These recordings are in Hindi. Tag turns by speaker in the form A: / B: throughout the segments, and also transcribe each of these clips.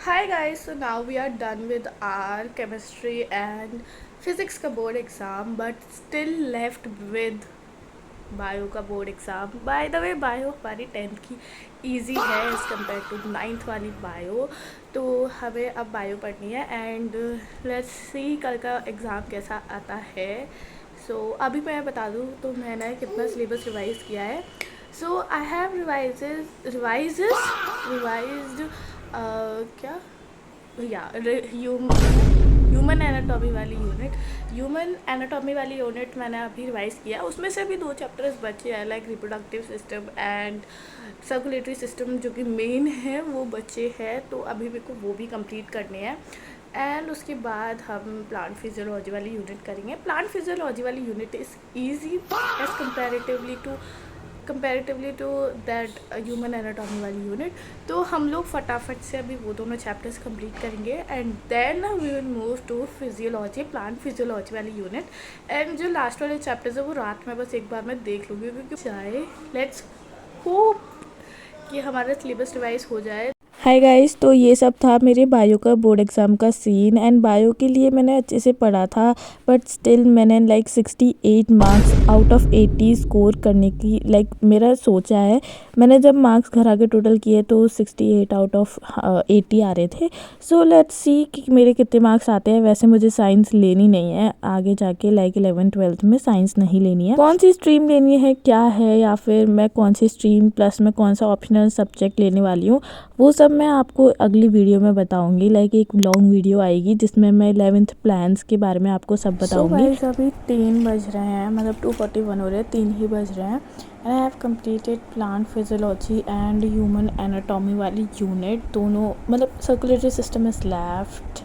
A: Hi guys, so now we are done with our chemistry and physics का board exam, but still left with bio का board exam. By the way bio हमारी 10th की इजी है एज़ कम्पेयर टू 9th वाली बायो. तो हमें अब बायो पढ़नी है एंड लेट्स सी कल का एग्ज़ाम कैसा आता है. सो अभी मैं बता दूँ तो मैंने कितना सिलेबस रिवाइज़ किया है. सो आई हैव रिवाइज्ड क्या या ह्यूमन एनाटॉमी वाली यूनिट मैंने अभी रिवाइज़ किया. उसमें से भी 2 चैप्टर्स बचे हैं, like reproductive system and circulatory system, जो कि मेन है वो बचे हैं. तो अभी मेरे को वो भी कंप्लीट करने हैं. एंड उसके बाद हम प्लांट फिजियोलॉजी वाली यूनिट करेंगे. प्लांट फिजियोलॉजी वाली unit is easy as comparatively to that human anatomy वाली यूनिट. तो हम लोग फटाफट से अभी वो दोनों चैप्टर्स कंप्लीट करेंगे and then we will move to physiology, plant physiology वाली यूनिट. एंड जो लास्ट वाले चैप्टर्स है वो रात में बस एक बार मैं देख लूँगी, क्योंकि चाहे लेट्स होप कि हमारा सिलेबस रिवाइज हो जाए.
B: हाय गाइस, तो ये सब था मेरे बायो का बोर्ड एग्ज़ाम का सीन. एंड बायो के लिए मैंने अच्छे से पढ़ा था, बट स्टिल मैंने 68 मार्क्स आउट ऑफ 80 स्कोर करने की मेरा सोचा है. मैंने जब मार्क्स घर आके टोटल किए तो 68 आउट ऑफ 80 आ रहे थे. सो लेट्स सी कि मेरे कितने मार्क्स आते हैं. वैसे मुझे साइंस लेनी नहीं है आगे जाके, 11th-12th में साइंस नहीं लेनी है. कौन सी स्ट्रीम लेनी है क्या है, या फिर मैं कौन सी स्ट्रीम प्लस मैं कौन सा ऑप्शनल सब्जेक्ट लेने वाली हूँ, वो सब मैं आपको अगली वीडियो में बताऊंगी. एक लॉन्ग वीडियो आएगी जिसमें मैं 11th प्लान्स के बारे में आपको सब बताऊंगी.
A: So अभी 3 बज रहे हैं, मतलब 2:41 हो रहे हैं, 3 ही बज रहे हैं. And I have completed plant physiology and human anatomy वाली यूनिट. दोनों मतलब circulatory system is left.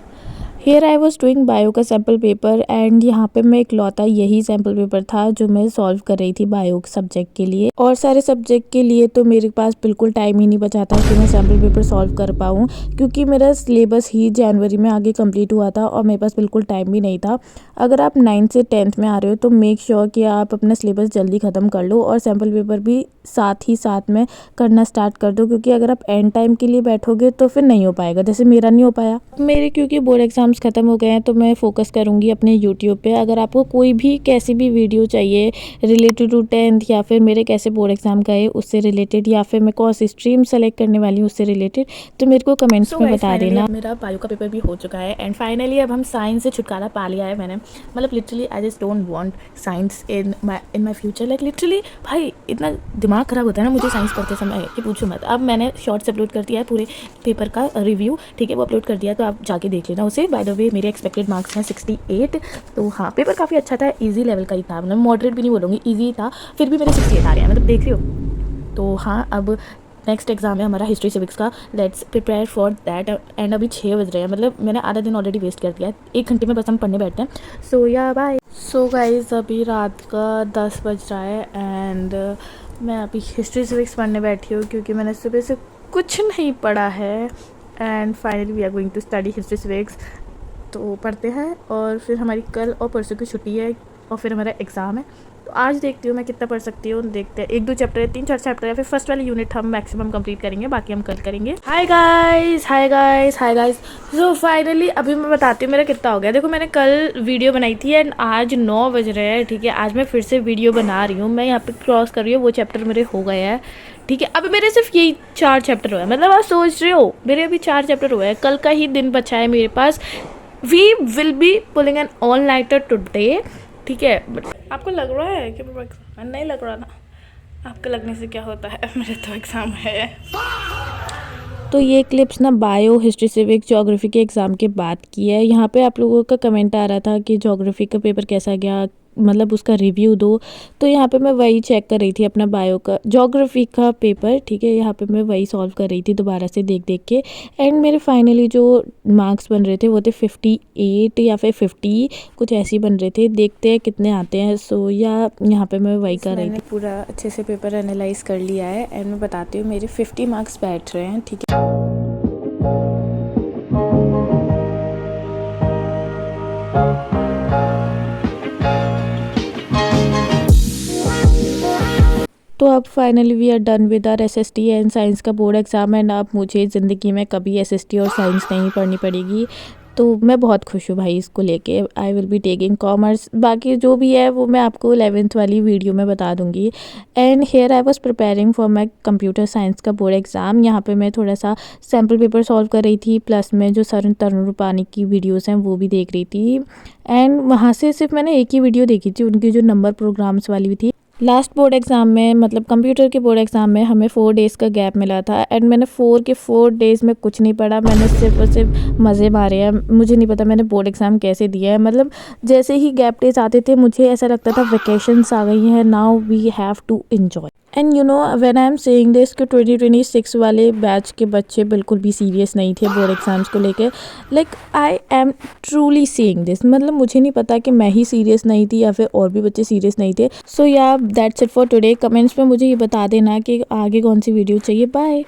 A: Here I was doing bio का सैम्पल पेपर एंड यहाँ पे मैं इकलौता यही सैम्पल पेपर था जो मैं सॉल्व कर रही थी बायो सब्जेक्ट के लिए. और सारे सब्जेक्ट के लिए तो मेरे पास बिल्कुल टाइम ही नहीं बचा था कि मैं सैम्पल पेपर सॉल्व कर पाऊँ, क्योंकि मेरा सिलेबस ही जनवरी में आगे कंप्लीट हुआ था और मेरे पास बिल्कुल टाइम भी नहीं था. अगर आप 9th से 10th में आ रहे हो तो मेक श्योर कि आप अपना सिलेबस जल्दी ख़त्म कर लो और सैम्पल पेपर भी साथ में करना स्टार्ट कर दो, क्योंकि अगर आप एंड टाइम के लिए बैठोगे तो फिर नहीं हो पाएगा, जैसे मेरा नहीं हो पाया. मेरे क्योंकि बोर्ड एग्जाम्स ख़त्म हो गए हैं तो मैं फोकस करूँगी अपने यूट्यूब पे. अगर आपको कोई भी कैसी भी वीडियो चाहिए रिलेटेड टू 10th, या फिर मेरे कैसे बोर्ड एग्जाम गए उससे रिलेटेड, या फिर मैं कौन सी स्ट्रीम सेलेक्ट करने वाली हूँ उससे रिलेटेड, तो मेरे को कमेंट्स में बता देना.
B: मेरा बायो का पेपर भी हो चुका है एंड फाइनली अब हम साइंस से छुटकारा पा लिया है मैंने. मतलब literally I just don't want science in my future. Literally भाई इतना दिमाग ख़राब होता है ना मुझे साइंस पढ़ते समय कि पूछो मत. अब मैंने शॉर्ट्स अपलोड कर दिया है पूरे पेपर का रिव्यू, ठीक है, वो अपलोड कर दिया, तो आप जाके देख लेना उसे. बाय द वे मेरे एक्सपेक्टेड मार्क्स हैं 68. तो हाँ, पेपर काफ़ी अच्छा था, ईजी लेवल का ही था, मतलब मॉडरेट भी नहीं बोलूँगी, ईजी था. फिर भी मेरे 68 आ रहे हैं, मतलब देख रही हो. तो हाँ, अब नेक्स्ट एग्जाम है हमारा हिस्ट्री सिविक्स का. Let's prepare for that. And अभी 6 बज रहे हैं, मतलब मैंने आधा दिन ऑलरेडी वेस्ट कर दिया है. 1 घंटे में बस हम पढ़ने बैठते हैं. सो या बाय.
A: सो गाइज अभी रात का 10 बज रहा है एंड मैं अभी हिस्ट्री सिविक्स पढ़ने बैठी हूँ, क्योंकि मैंने सुबह से कुछ नहीं पढ़ा है. And finally we are going to study history civics. तो पढ़ते हैं और फिर हमारी कल और परसों की छुट्टी है और फिर हमारा एग्ज़ाम है. तो आज देखती हूँ मैं कितना पढ़ सकती हूँ. देखते हैं, 1-2 चैप्टर है, 3-4 चैप्टर है, फिर फर्स्ट वाली यूनिट हम मैक्सिमम कंप्लीट करेंगे, बाकी हम कल करेंगे. Hi guys. सो फाइनली अभी मैं बताती हूँ मेरा कितना हो गया. देखो मैंने कल वीडियो बनाई थी एंड आज 9 बज रहे हैं, ठीक है. आज मैं फिर से वीडियो बना रही हूँ. मैं यहाँ पे क्रॉस कर रही हूँ, वो चैप्टर मेरे हो गए हैं, ठीक है. अभी मेरे सिर्फ यही 4 चैप्टर हुए हैं, मतलब आप सोच रहे हो मेरे अभी 4 चैप्टर हुए हैं. कल का ही दिन बचा है मेरे पास. We will be pulling an all nighter today, ठीक है. बट आपको लग रहा है कि नहीं लग रहा ना. आपको लगने से क्या होता है, मेरे तो एग्ज़ाम है.
B: तो ये क्लिप्स ना बायो, हिस्ट्री, सिविक्स, ज्योग्राफी के एग्ज़ाम के बाद की है. यहाँ पे आप लोगों का कमेंट आ रहा था कि ज्योग्राफी का पेपर कैसा गया, मतलब उसका रिव्यू दो. तो यहाँ पे मैं वही चेक कर रही थी अपना बायो का ज्योग्राफी का पेपर, ठीक है. यहाँ पे मैं वही सॉल्व कर रही थी दोबारा से देख के. एंड मेरे फाइनली जो मार्क्स बन रहे थे वो थे 58 या फिर 50, कुछ ऐसे ही बन रहे थे. देखते हैं कितने आते हैं. सो यहाँ पे मैं वही कर रही थी.
A: मैंने पूरा अच्छे से पेपर एनालाइज कर लिया है एंड मैं बताती हूँ मेरे 50 मार्क्स बैठ रहे हैं, ठीक है.
B: तो अब finally we are done with our SST and science का बोर्ड एग्ज़ाम एंड अब मुझे ज़िंदगी में कभी एसएसटी और साइंस नहीं पढ़नी पड़ेगी। तो मैं बहुत खुश हूँ भाई इसको लेके। I will be taking commerce. बाकी जो भी है वो मैं आपको 11th वाली वीडियो में बता दूँगी। And here I was preparing for my computer science का बोर्ड एग्ज़ाम। यहाँ पे मैं थोड़ा सा सैम्पल पेपर सॉल्व कर रही थी, प्लस में जो सर तरुण रूपानी की वीडियोज़ हैं वो भी देख रही थी। एंड वहाँ से सिर्फ मैंने एक ही वीडियो देखी थी, उनकी जो नंबर प्रोग्राम्स वाली भी थी। लास्ट बोर्ड एग्ज़ाम में मतलब कंप्यूटर के बोर्ड एग्ज़ाम में हमें 4 डेज़ का गैप मिला था एंड मैंने 4 के 4 डेज़ में कुछ नहीं पढ़ा। मैंने सिर्फ और सिर्फ मज़े मारे हैं। मुझे नहीं पता मैंने बोर्ड एग्ज़ाम कैसे दिया है। मतलब जैसे ही गैप डेज़ आते थे मुझे ऐसा लगता था वेकेशंस आ गई हैं, now we have to enjoy. And you know when I am saying this कि 2026 वाले बैच के बच्चे बिल्कुल भी सीरियस नहीं थे बोर्ड एग्ज़ाम्स को लेके। Like I am truly saying this. मतलब मुझे नहीं पता कि मैं ही सीरियस नहीं थी या फिर और भी बच्चे सीरियस नहीं थे। सो या that's it for today. Comments में मुझे ये बता देना कि आगे कौन सी वीडियो चाहिए। बाय।